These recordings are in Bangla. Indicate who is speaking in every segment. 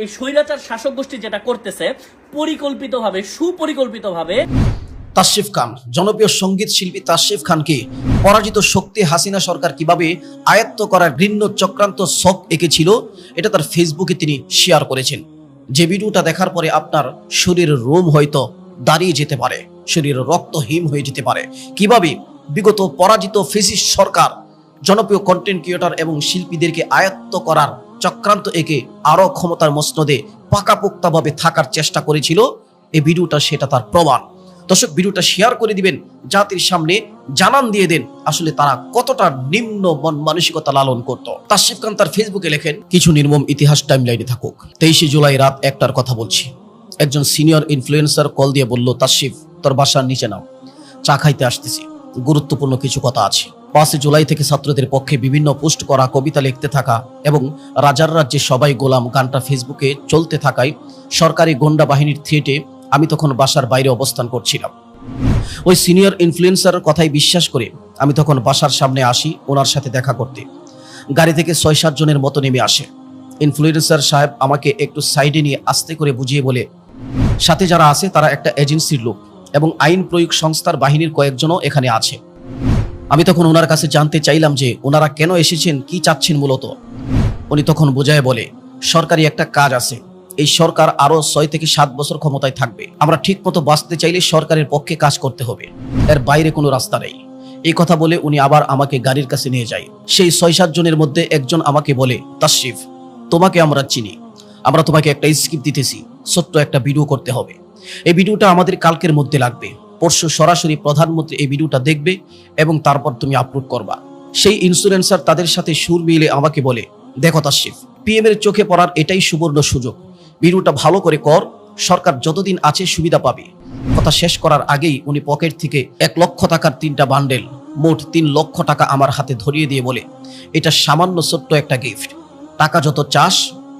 Speaker 1: এই স্বৈরাচার শাসক গোষ্ঠী যেটা করতেছে পরিকল্পিতভাবে, সুপরিকল্পিতভাবে।
Speaker 2: তাসরিফ খান, জনপ্রিয় সঙ্গীত শিল্পী তাসরিফ খানকে পরাজিত শক্তি হাসিনা সরকার কিভাবে আয়ত্ত করার ঘৃণ্য চক্রান্ত ছক এঁকেছিল, এটা তার ফেসবুকে তিনি শেয়ার করেছেন। যে ভিডিওটা দেখার পরে আপনার শরীরের রোম হয়তো দাঁড়িয়ে যেতে পারে, শরীরের রক্ত হিম হয়ে যেতে পারে। কিভাবে বিগত পরাজিত ফ্যাসিস্ট সরকার জনপ্রিয় কন্টেন্ট ক্রিয়েটর এবং শিল্পীদেরকে আয়ত্ত করার চক্রান্ত এঁকে আরো ক্ষমতার মসনদে পাকাপোক্তভাবে থাকার চেষ্টা করেছিল, এই ভিডিওটা সেটা তার প্রমাণ। দর্শক, ভিডিওটা শেয়ার করে দিবেন, জাতির সামনে জানান দিয়ে দেন আসলে তারা কতটা নিম্ন মন মানসিকতা লালন করত। তাসরিফ খান তার ফেসবুকে লেখেন, কিছু নির্মম ইতিহাস টাইমলাইনে থাকুক। 23 জুলাই রাত 1টার কথা বলছি। একজন সিনিয়র ইনফ্লুয়েন্সার কল দিয়ে বলল, তাসরিফ তোর বাসার নিচে নাও, চা খাইতে আসতেছি, গুরুত্বপূর্ণ কিছু কথা আছে। 5 জুলাই থেকে ছাত্রদের পক্ষে বিভিন্ন পোস্ট করা, কবিতা লিখতে থাকা এবং রাজার রাজ্যে সবাই গোলাম গানটা ফেসবুকে চলতে থাকায় সরকারি গোন্ডা বাহিনীর থ্রেটে আমি তখন বাসার বাইরে অবস্থান করছিলাম। ওই সিনিয়র ইনফ্লুয়েন্সারের কথাই বিশ্বাস করে আমি তখন বাসার সামনে আসি ওনার সাথে দেখা করতে। গাড়ি থেকে 6-7 জনের মতো নেমে আসে। ইনফ্লুয়েন্সার সাহেব আমাকে একটু সাইডে নিয়ে আস্তে করে বুঝিয়ে বলে, সাথে যারা আছে তারা একটা এজেন্সির লোক এবং আইন প্রয়োগ সংস্থার বাহিনীর কয়েকজনও এখানে আছে। আমি তখন ওনার কাছে জানতে চাইলাম যে ওনারা কেন এসেছেন, কি চাচ্ছেন মূলত। উনি তখন বোঝায় বলে, সরকারি একটা কাজ আছে, এই সরকার আরো 6 থেকে 7 বছর ক্ষমতায় থাকবে। আমরা ঠিক মতো বাঁচতে চাইলে সরকারের পক্ষে কাজ করতে হবে, এর বাইরে কোনো রাস্তা নেই। এই কথা বলে উনি আবার আমাকে গাড়ির কাছে নিয়ে যায়। সেই 6-7 জনের মধ্যে একজন আমাকে বলে, তাসরিফ তোমাকে আমরা চিনি, আমরা তোমাকে একটা স্ক্রিপ্ট দিতেছি, ছোট্ট একটা ভিডিও করতে হবে। এই ভিডিওটা আমাদের কালকের মধ্যে লাগবে, পরশু সরাসরি প্রধানমন্ত্রী এই ভিডিওটা দেখবে এবং তারপর তুমি আপলোড করবা। সেই ইনফ্লুয়েন্সার তাদের সাথে সুর মিলে আমাকে বলে, দেখো তাসরিফ, পিএম এর চোখে পড়ার এটাই সুবর্ণ সুযোগ, ভিডিওটা ভালো করে কর, সরকার যতদিন আছে সুবিধা পাবে। কথা শেষ করার আগেই উনি পকেট থেকে 1 লক্ষ টাকার 3টা বান্ডেল, মোট 3 লক্ষ টাকা আমার হাতে ধরিয়ে দিয়ে বলে, এটা সামান্য ছোট্ট একটা গিফট, টাকা যত চাস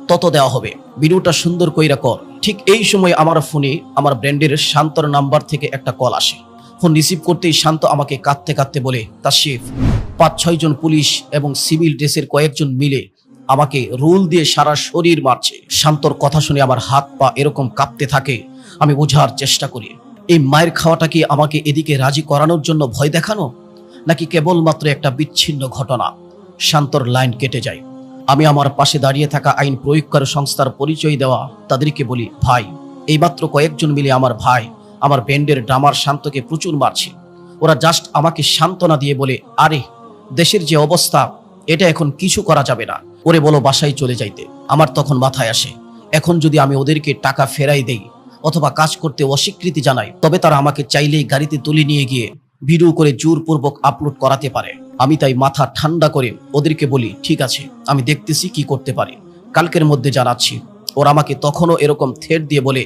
Speaker 2: তত দেওয়া হবে, ভিডিওটা সুন্দর কইরা কর। ঠিক এই সময় আমার ফোনে আমার ব্র্যান্ডের শান্তর নাম্বার থেকে একটা কল আসে। ফোন রিসিভ করতেই শান্ত আমাকে কাঁদতে কাঁদতে বলে, তাসরিফ 5-6 জন পুলিশ এবং সিভিল ড্রেসের কয়েকজন মিলে আমাকে রুল দিয়ে সারা শরীর মারছে। শান্তর কথা শুনে আমার হাত পা এরকম কাঁপতে থাকে। আমি বোঝার চেষ্টা করি, এই মায়ের খাওয়াটা কি আমাকে এদিকে রাজি করানোর জন্য ভয় দেখানো, নাকি কেবলমাত্র একটা বিচ্ছিন্ন ঘটনা। শান্তর লাইন কেটে যায়। আমি আমার পাশে দাঁড়িয়ে থাকা আইন প্রয়োগকারী সংস্থার পরিচয় দেওয়া তাদেরকে বলি, ভাই এইমাত্র কয়েকজন মিলে আমার ভাই, আমার ব্যান্ডের ড্রামার শান্তকে প্রচুর মারছে। ওরা জাস্ট আমাকে সান্ত্বনা দিয়ে বলে, আরে দেশের যে অবস্থা, এটা এখন কিছু করা যাবে না, ওরে বলো বাসায় চলে যাইতে। আমার তখন মাথায় আসে, এখন যদি আমি ওদেরকে টাকা ফেরাই দেই অথবা কাজ করতে অস্বীকৃতি জানাই, তবে তারা আমাকে চাইলেই গাড়িতে তুলে নিয়ে গিয়ে ভিডিও করে জোরপূর্বক আপলোড করাতে পারে। আমি তাই মাথা ঠান্ডা করে ওদেরকে বলি, ঠিক আছে, আমি দেখতেছি কি করতে পারি, কালকের মধ্যে জানাচ্ছি। ওরা আমাকে তখনও এরকম থ্রেট দিয়ে বলে,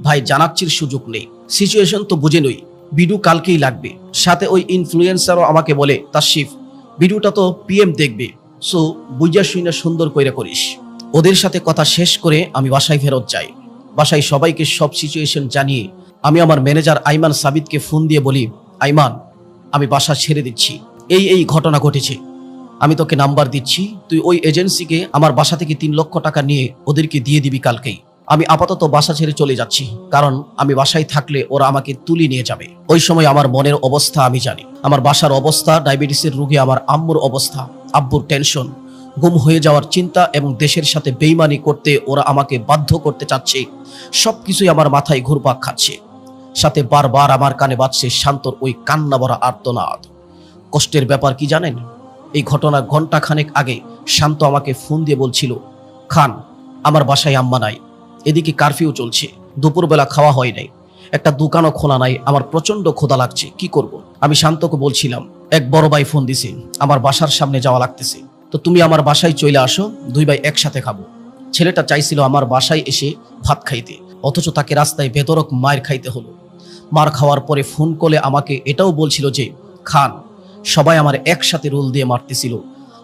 Speaker 2: ভাই জানাচ্ছির সুযোগ নেই, সিচুয়েশন তো বুঝে নই, ভিডিও কালকেই লাগবে। সাথে ওই ইনফ্লুয়েন্সারও আমাকে বলে, তাসরিফ ভিডিওটা তো পিএম দেখবে, সো বুঝা শুইনা সুন্দর কইরা করিস। ওদের সাথে কথা শেষ করে আমি বাসায় ফেরত যাই। বাসায় সবাইকে সব সিচুয়েশন জানিয়ে আমি আমার ম্যানেজার আইমান সাবিতকে ফোন দিয়ে বলি, আইমান আমি বাসা ছেড়ে দিচ্ছি, এই ঘটনা ঘটেছে, আমি তোকে নাম্বার দিচ্ছি, তুই ওই এজেন্সিকে আমার বাসা থেকে 3 লক্ষ টাকা নিয়ে ওদেরকে দিয়ে দিবি কালকেই। আমি আপাতত বাসা ছেড়ে চলে যাচ্ছি, কারণ আমি বাসায় থাকলে ওরা আমাকে তুলে নিয়ে যাবে। ওই সময় আমার মনের অবস্থা আমি জানি, আমার বাসার অবস্থা, ডায়াবেটিসের রোগে আমার আম্মুর অবস্থা, আব্বুর টেনশন, গুম হয়ে যাওয়ার চিন্তা এবং দেশের সাথে বেইমানি করতে ওরা আমাকে বাধ্য করতে চাচ্ছে, সবকিছুই আমার মাথায় ঘুরপাক খাচ্ছে। সাথে বারবার আমার কানে বাজছে শান্তর ওই কান্না ভরা আর্তনাদ। কষ্টের ব্যাপার কি জানেন, এই ঘটনা ঘন্টাখানেক আগে শান্ত আমাকে ফোন দিয়ে বলছিল, খান আমার বাসায় আম্মা নাই, এদিকে কারফিউ চলছে, দুপুরবেলা খাওয়া হয় নাই, একটা দোকানও খোলা নাই, আমার প্রচন্ড ক্ষুধা লাগছে, কি করব। আমি শান্তকে বলছিলাম, এক বড় ভাই ফোন দিছে, আমার বাসার সামনে যাওয়া লাগতেছে, তো তুমি আমার বাসায় চলে আসো, 2 ভাই একসাথে খাবো। ছেলেটা চাইছিল আমার বাসায় এসে ভাত খাইতে, অথচ তাকে রাস্তায় বেদরক মার খাইতে হলো। মার খাওয়ার পরে ফোন কলে আমাকে এটাও বলছিল যে, খান সবাই আমার একসাথে রোল দিয়ে মারতেছিল,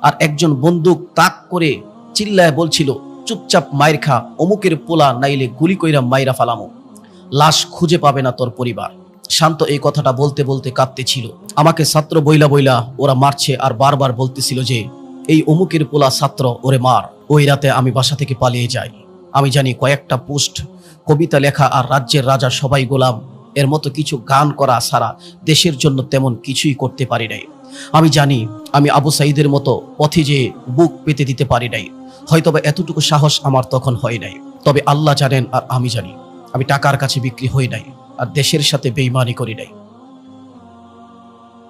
Speaker 2: আর একজন বন্দুক তাক করে চিল্লায় বলছিল, চুপচাপ মায়ের খা, অমুকের পোলা নাইলে গুলি কইরা মাইরা ফালামো, লাশ খুঁজে পাবে না তোর পরিবার। শান্ত এই কথাটা বলতে বলতে কাঁদতেছিল। আমাকে ছাত্র বইলা বইলা ওরা মারছে আর বারবার বলতেছিল যে, এই অমুকের পোলা ছাত্র, ওরে মার। ওই রাতে আমি বাসা থেকে পালিয়ে যাই। আমি জানি কয়েকটা পোস্ট, কবিতা লেখা আর রাজ্যের রাজা সবাই গোলাম, এর মতো কিছু গান করা ছাড়া দেশের জন্য তেমন কিছুই করতে পারি নাই। আমি জানি আমি আবু সাঈদের মতো পথে যে বুক পেতে দিতে পারি নাই, হয়তোবা এতটুকু সাহস আমার তখন হয় নাই। তবে আল্লাহ জানেন আর আমি জানি, আমি টাকার কাছে বিক্রি হই নাই আর দেশের সাথে বেইমানি করি নাই।